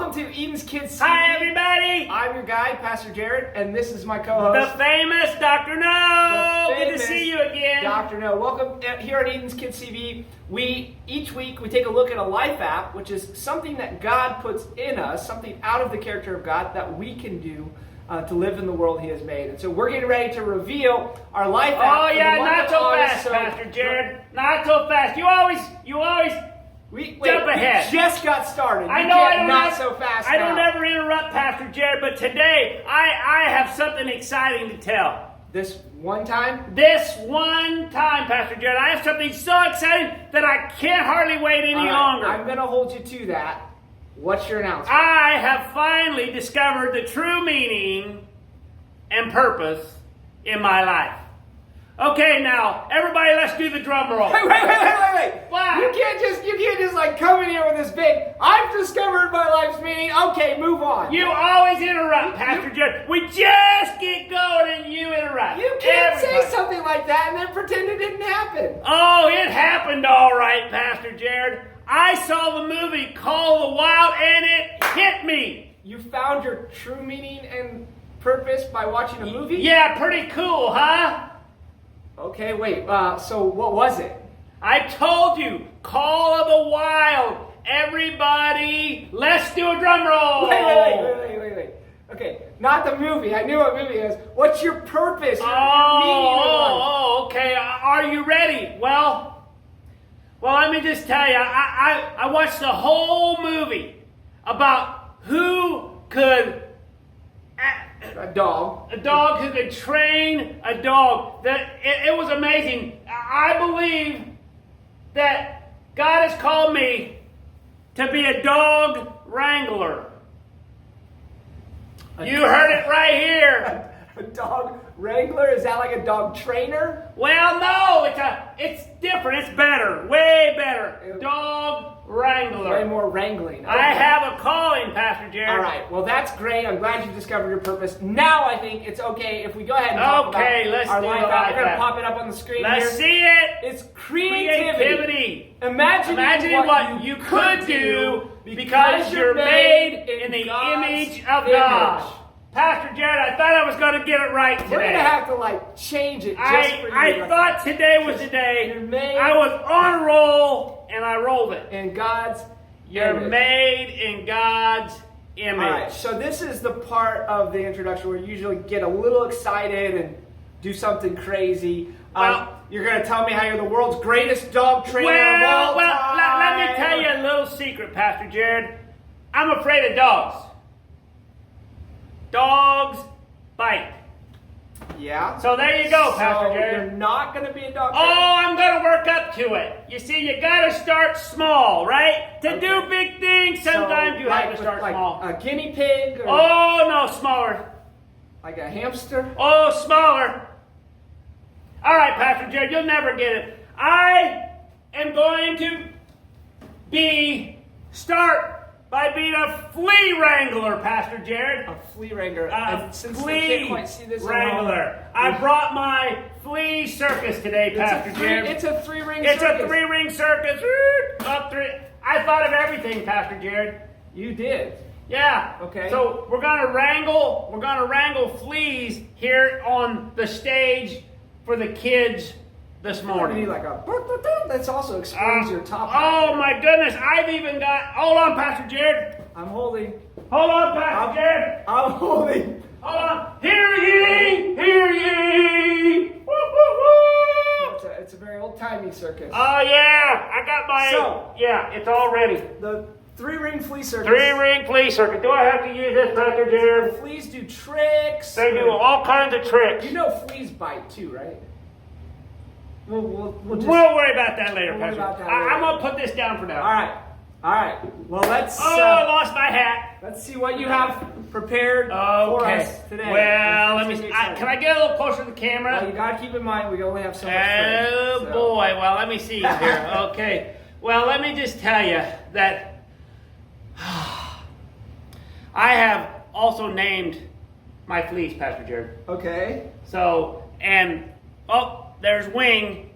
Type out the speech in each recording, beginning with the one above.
Welcome to Eden's Kids TV. Hi, everybody. I'm your guide, Pastor Jared, and this is my co-host, The famous Dr. No. the Good to famous see you again. Dr. No. Welcome here at Eden's Kids TV. Each week we take a look at a life app, which is something that God puts in us, something out of the character of God that we can do to live in the world He has made. And so we're getting ready to reveal our life app. Oh for the yeah, month not of so August. fast, So Pastor Jared. Not so fast. You always jump ahead. We just got started. I You know can't I don't not ever, so fast. I don't now. ever interrupt Pastor Jared, but today I have something exciting to tell. This one time. This one time, Pastor Jared, I have something so exciting that I can't hardly wait any All right, longer. I'm going to hold you to that. What's your announcement? I have finally discovered the true meaning and purpose in my life. Okay, now, everybody, let's do the drum roll. Wait. What? You can't just like come in here with this big, I've discovered my life's meaning. Okay, move on. You always interrupt, Pastor Jared. We just get going and you interrupt. You can't Everybody. say something like that and then pretend it didn't happen. Oh, it happened all right, Pastor Jared. I saw the movie Call the Wild and it hit me. You found your true meaning and purpose by watching a movie? Yeah, pretty cool, huh? Okay, wait. So what was it? I told you, Call of the Wild. Everybody, let's do a drum roll. Wait. Okay, not the movie. I knew what movie it was. What's your purpose? Your meaning in life? Okay. Are you ready? Well, let me just tell you, I watched the whole movie about who could... A dog. A dog who could train a dog. It was amazing. I believe that God has called me to be a dog wrangler. You heard it right here. A dog wrangler? Is that like a dog trainer? Well, no, it's different. It's better, way better. Dog wrangler. Way more wrangling. I have a calling, Pastor Jared. All right. Well, that's great. I'm glad you discovered your purpose. Now I think it's okay if we go ahead and talk about let's our do life the app. life We're going to app. pop it up on the screen Let's here. see it. It's creativity. Imagine what you could do because you're made in the image of God. Pastor Jared, I thought I was going to get it right today. We're going to have to like change it just for you. I thought today was the day. You're made- I was on a roll and I rolled it. In God's You're image. made in God's image. All right, so this is the part of the introduction where you usually get a little excited and do something crazy. Well, you're going to tell me how you're the world's greatest dog trainer of all time. Let me tell you a little secret, Pastor Jared. I'm afraid of dogs. Dogs bite. Yeah. So there you go, So Pastor Jared. you're not going to be a dog Oh, trainer? I'm going to work up to it. You see, you got to start small, right? To do big things, sometimes So, you like have to with, start like small. a guinea pig or Oh, no, smaller. like a hamster? Oh, smaller. All right, Pastor Jared, you'll never get it. I am going to start by being a flea wrangler, Pastor Jared. A flea wrangler. A And since they flea can't quite see this at home, wrangler. I brought my flea circus today, Pastor Jared. It's a three-ring It's circus. a three-ring circus. Up three. I thought of everything, Pastor Jared. You did. Yeah. Okay. So we're gonna wrangle fleas here on the stage for the kids this You morning. need like a that's also exposed your top. Oh my goodness! I've even got. Hold on, Pastor Jared. I'm holding. Hold on, Pastor Jared. I'm holding. Hold on. Hear ye! Hear ye! Woo, woo, woo! It's a very old-timey circus. Oh yeah, I got my. So- yeah, it's all ready. The three-ring flea circus. Three-ring flea circuit. Do I have to use this, Pastor Jared? Fleas do tricks. They do all kinds of tricks. You know fleas bite too, right? We'll just. We'll worry about that later, We'll worry Pastor. about that I'm later. gonna put this down for now. All right. Well, let's I lost my hat. let's see what you have prepared for Okay. us today. Well, let Let's me. get excited. Can I get a little closer to the Well, camera? you gotta keep in mind we only have so much Oh frame, so. boy. Well, let me see here. Okay. Well, let me just tell you that I have also named my fleas, Pastor Jared. Okay. So, and there's Wing.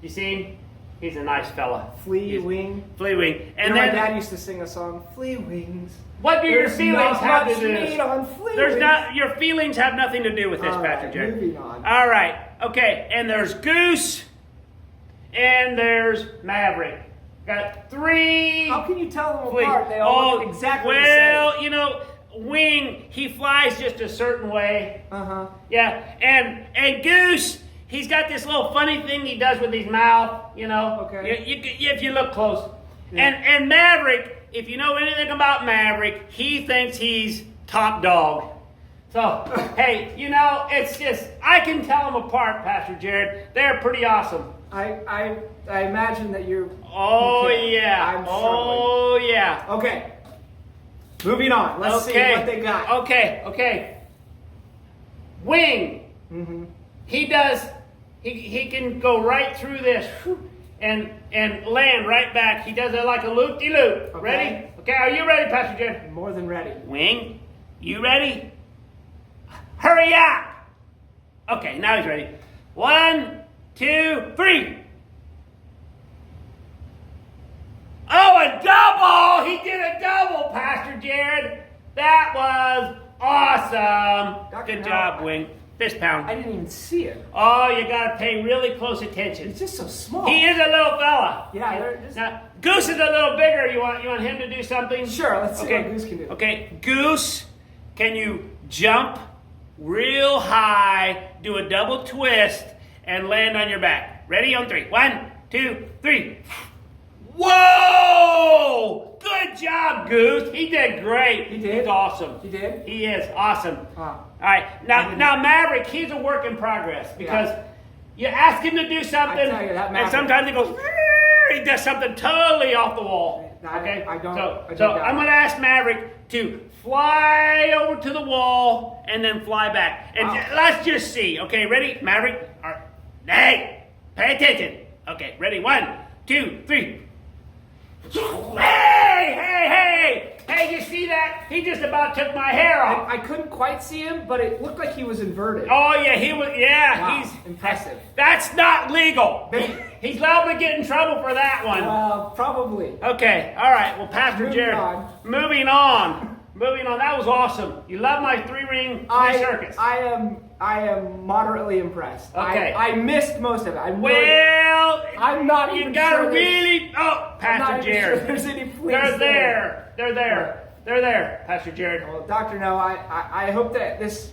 You see him? He's a nice fella. Flea Wing. Flea Wing. And And my then, dad used to sing a song, Flea Wings. what do your There's feelings not have to much do meat with on this? Flea There's Wings. not. Your feelings have nothing to do with this, All Pastor right, Jared. moving on. All right. Okay. And there's Goose, and there's Maverick. Got 3. How can you tell them Wait, apart? They all look exactly the same. well, you know, Wing, he flies just a certain way. Uh-huh. Yeah, and Goose, he's got this little funny thing he does with his mouth, you know. Okay. If you look close. Yeah. And Maverick, if you know anything about Maverick, he thinks he's top dog. So, hey, you know, it's just, I can tell them apart, Pastor Jared. They're pretty awesome. I imagine that you're... Oh, okay. yeah. I'm struggling. Oh, yeah. Okay. Moving on. Let's see what they got. Okay. Wing. Mm-hmm. He does. He can go right through this and land right back. He does it like a loop-de-loop. Okay. Ready? Okay. Are you ready, Pastor Jim? More than ready. Wing, you ready? Hurry up. Okay. Now he's ready. 1, 2, 3. Oh, a double! He did a double, Pastor Jared. That was awesome. Dr. Good Noah, job, Wing. Fist pound. I didn't even see it. Oh, you gotta pay really close attention. It's just so small. He is a little fella. Yeah, they're just... Now, Goose is a little bigger. You want him to do something? Sure, let's see Okay. what Goose can do. Okay, Goose, can you jump real high, do a double twist, and land on your back? Ready? On 3. 1, 2, 3. Whoa! Good job, Goose. He did great. He did? He's awesome. He did? He is awesome. Huh. All right, now Maverick, he's a work in progress because you ask him to do something, I tell you, that and Maverick- sometimes he goes, he does something totally off the wall. Okay, I don't So doubt I'm it. going to ask Maverick to fly over to the wall and then fly back, and Wow. let's just see. Okay, ready, Maverick? All right. Hey, pay attention. Okay, ready? 1, 2, 3. Hey, you see that? He just about took my hair off. I couldn't quite see him, but it looked like he was inverted. Oh yeah, he was. Yeah, Wow, he's impressive. That's not legal. He's liable to get in trouble for that one. Probably. Okay, all right. Well, Pastor Moving Jared, on. moving on. That was awesome. You love my 3-ring circus. I am moderately impressed. Okay. I missed most of it. I'm I'm not You even gotta sure there's- really. Oh, I'm not Pastor even Jared. sure there's any fleas They're there. there. They're there, Pastor Jared. Well, Dr. No, I hope that this,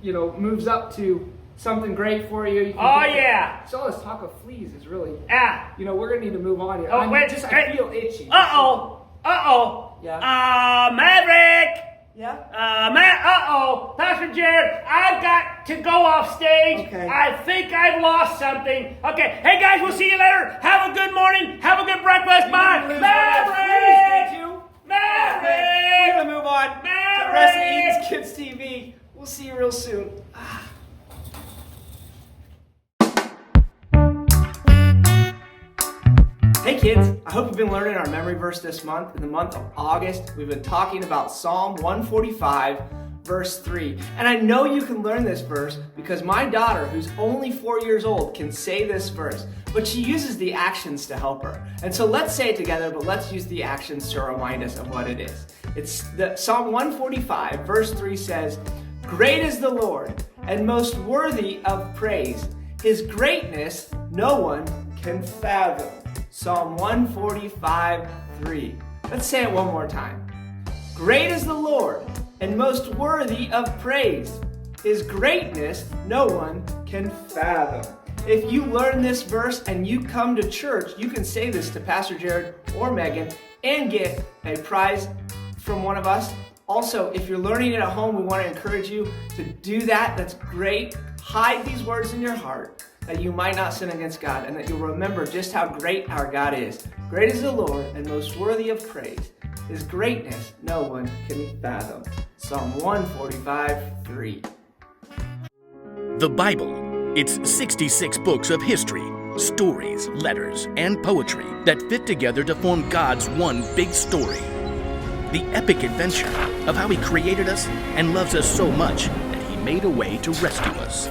moves up to something great for you. You can Oh get the- yeah. So all this talk of fleas is really, Ah. we're gonna need to move on here. Oh I wait. I feel itchy. Uh-oh. Yeah. Maverick. Yeah. Pastor Jared, I've got to go off stage. Okay. I think I've lost something. Okay, hey guys, we'll see you later. Have a good morning. Have a good breakfast. Bye. Please, Maverick! did you? Maverick! We're gonna move on to the rest of Maverick! Eden's Kids TV. We'll see you real soon. Hey kids, I hope you've been learning our memory verse this month. In the month of August, we've been talking about Psalm 145, verse 3. And I know you can learn this verse because my daughter, who's only 4 years old, can say this verse, but she uses the actions to help her. And so let's say it together, but let's use the actions to remind us of what it is. It's the Psalm 145, verse 3 says, "Great is the Lord, and most worthy of praise. His greatness no one can fathom." Psalm 145, 3. Let's say it one more time. Great is the Lord, and most worthy of praise. His greatness no one can fathom. If you learn this verse and you come to church, you can say this to Pastor Jared or Megan and get a prize from one of us. Also, if you're learning it at home, we want to encourage you to do that. That's great. Hide these words in your heart that you might not sin against God and that you'll remember just how great our God is. Great is the Lord and most worthy of praise. His greatness no one can fathom. Psalm 145, 3. The Bible. It's 66 books of history, stories, letters, and poetry that fit together to form God's one big story. The epic adventure of how He created us and loves us so much that He made a way to rescue us.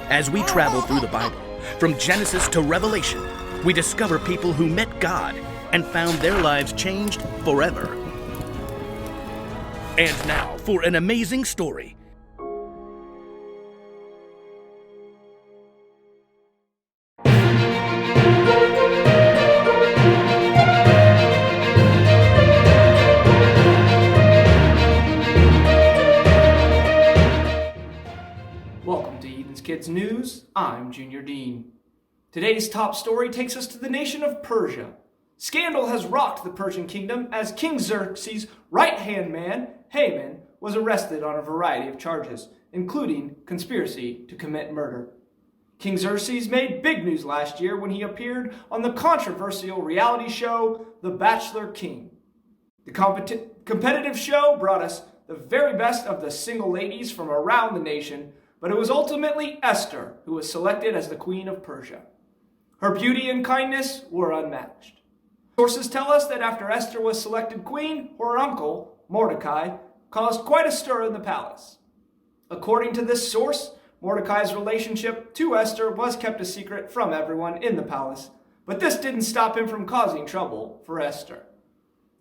As we travel through the Bible, from Genesis to Revelation, we discover people who met God and found their lives changed forever. And now for an amazing story. Welcome to Eden's Kids News. I'm Junior Dean. Today's top story takes us to the nation of Persia. Scandal has rocked the Persian kingdom as King Xerxes' right-hand man, Haman, was arrested on a variety of charges, including conspiracy to commit murder. King Xerxes made big news last year when he appeared on the controversial reality show, The Bachelor King. The competitive show brought us the very best of the single ladies from around the nation, but it was ultimately Esther who was selected as the Queen of Persia. Her beauty and kindness were unmatched. Sources tell us that after Esther was selected queen, her uncle, Mordecai, caused quite a stir in the palace. According to this source, Mordecai's relationship to Esther was kept a secret from everyone in the palace, but this didn't stop him from causing trouble for Esther.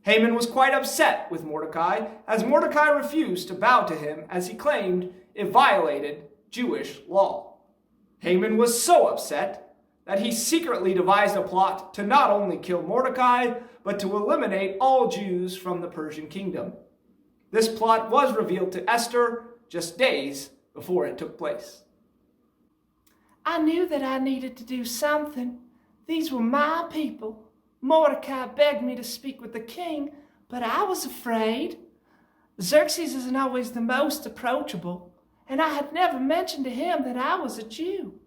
Haman was quite upset with Mordecai, as Mordecai refused to bow to him as he claimed it violated Jewish law. Haman was so upset that he secretly devised a plot to not only kill Mordecai, but to eliminate all Jews from the Persian kingdom. This plot was revealed to Esther just days before it took place. I knew that I needed to do something. These were my people. Mordecai begged me to speak with the king, but I was afraid. Xerxes isn't always the most approachable, and I had never mentioned to him that I was a Jew.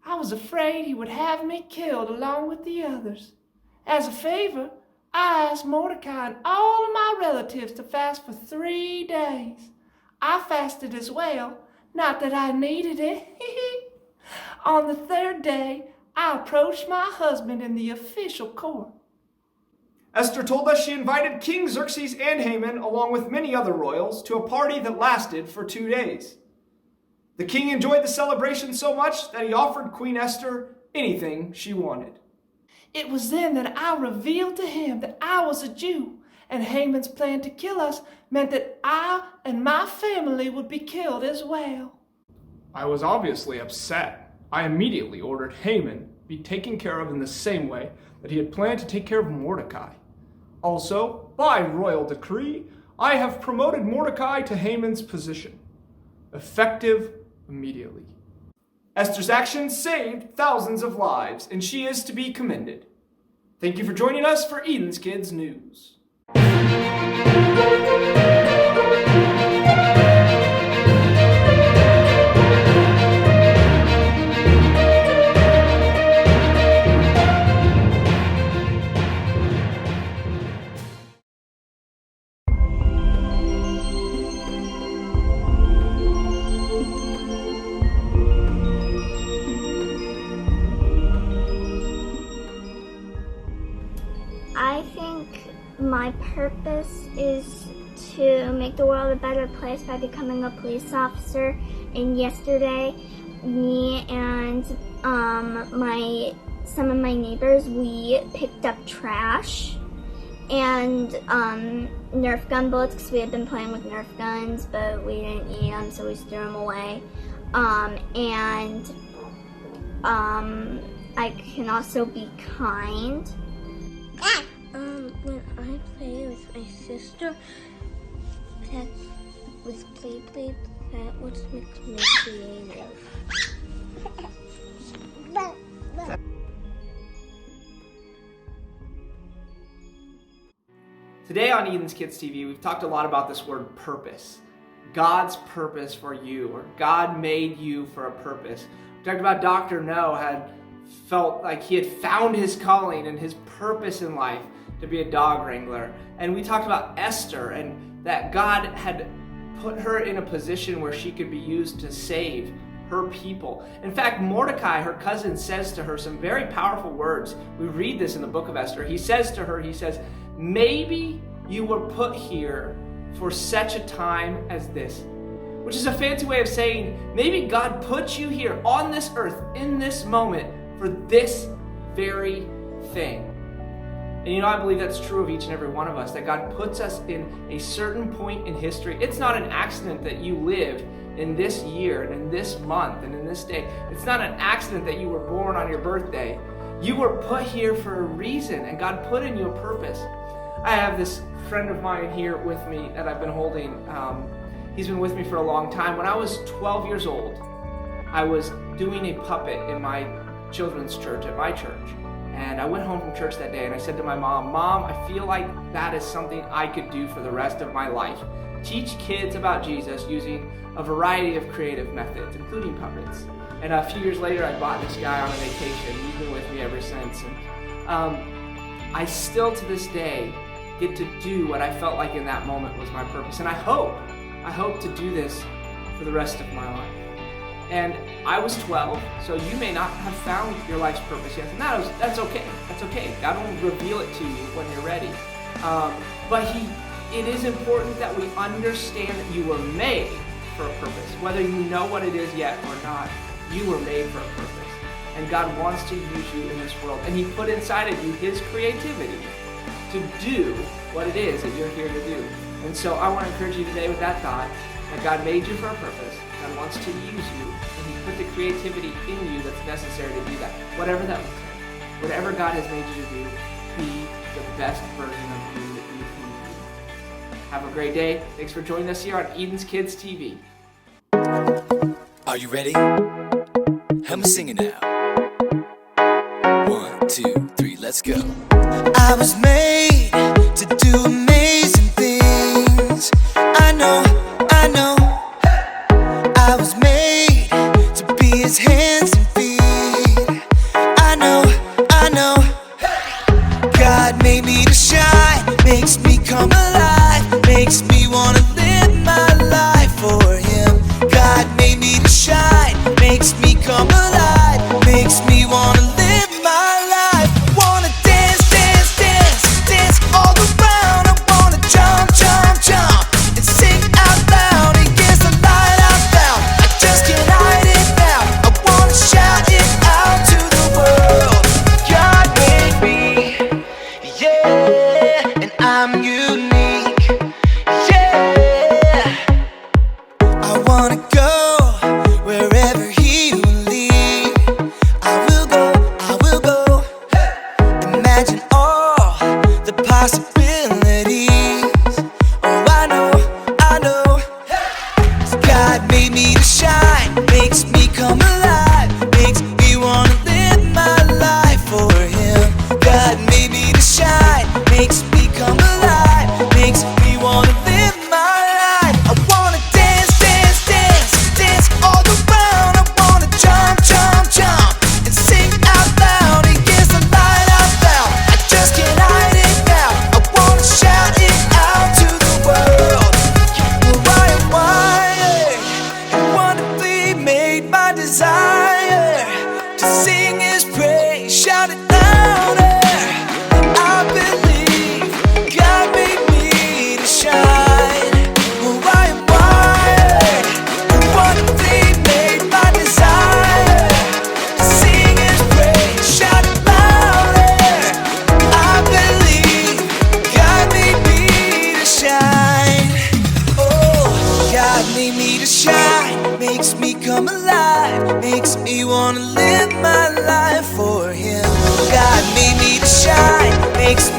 I was afraid he would have me killed along with the others. As a favor, I asked Mordecai and all of my relatives to fast for 3 days. I fasted as well, not that I needed it. On the 3rd day, I approached my husband in the official court. Esther told us she invited King Xerxes and Haman, along with many other royals, to a party that lasted for 2 days. The king enjoyed the celebration so much that he offered Queen Esther anything she wanted. It was then that I revealed to him that I was a Jew, and Haman's plan to kill us meant that I and my family would be killed as well. I was obviously upset. I immediately ordered Haman be taken care of in the same way that he had planned to take care of Mordecai. Also, by royal decree, I have promoted Mordecai to Haman's position, effective immediately. Esther's actions saved thousands of lives, and she is to be commended. Thank you for joining us for Eden's Kids News. I think my purpose is to make the world a better place by becoming a police officer. And yesterday, me and some of my neighbors, we picked up trash and Nerf gun bullets, because we had been playing with Nerf guns, but we didn't eat them, so we threw them away. I can also be kind. When I play with my sister, that with play, that what makes me creative. Today on Eden's Kids TV, we've talked a lot about this word purpose. God's purpose for you, or God made you for a purpose. We talked about Dr. No had felt like he had found his calling and his purpose in life to be a dog wrangler. And we talked about Esther and that God had put her in a position where she could be used to save her people. In fact, Mordecai, her cousin, says to her some very powerful words. We read this in the book of Esther. He says to her, maybe you were put here for such a time as this. Which is a fancy way of saying, maybe God put you here on this earth in this moment for this very thing. And I believe that's true of each and every one of us, that God puts us in a certain point in history. It's not an accident that you lived in this year and in this month and in this day. It's not an accident that you were born on your birthday. You were put here for a reason, and God put in you a purpose. I have this friend of mine here with me that I've been holding. He's been with me for a long time. When I was 12 years old, I was doing a puppet in my children's church, at my church. And I went home from church that day and I said to my mom, "Mom, I feel like that is something I could do for the rest of my life. Teach kids about Jesus using a variety of creative methods, including puppets." And a few years later, I bought this guy on a vacation. He's been with me ever since. And I still, to this day, get to do what I felt like in that moment was my purpose. And I hope to do this for the rest of my life. And I was 12, so you may not have found your life's purpose yet. And that's okay. That's okay. God will reveal it to you when you're ready. But it is important that we understand that you were made for a purpose. Whether you know what it is yet or not, you were made for a purpose. And God wants to use you in this world. And He put inside of you His creativity to do what it is that you're here to do. And so I want to encourage you today with that thought, that God made you for a purpose. God wants to use you, and He put the creativity in you that's necessary to do that. Whatever that looks like. Whatever God has made you to do, be the best version of you that you can be. Have a great day. Thanks for joining us here on Eden's Kids TV. Are you ready? Help me sing it now. 1, 2, 3, let's go. I was made to do amazing things. I know. I was made to be His hands and feet. I know. God made me to shine, makes me come alive, makes me wanna live my life for Him. God made me to shine, makes me come alive, makes me wanna live my life. Wanna dance, dance, dance, dance all around. I wanna jump, jump, jump and sing out loud. And yes, the light I found, I just can't hide it now. I wanna shout it out to the world. God made me, yeah, and I'm unique, yeah. I wanna go wherever He will lead. I will go. Imagine all the possibilities. Oh, I know. God made me to shine, makes me come alive, makes me wanna live my life for Him. God made me to shine, makes me come alive, makes me wanna live my life. I wanna dance, dance, dance, dance all around. I wanna jump, jump, jump and sing out loud. And yes, the light I found, I just can't hide it now. I wanna shout it out to the world. Well, I am wired and wonderfully made. My desire to sing His praise, shout it louder. I believe God made me to shine. Well, I am wired and wonderfully made. My desire to sing His praise, shout it louder. I believe God made me to shine. Oh, God made me to shine, makes me come alive, makes me wanna live my life for Him. God made me to shine, makes me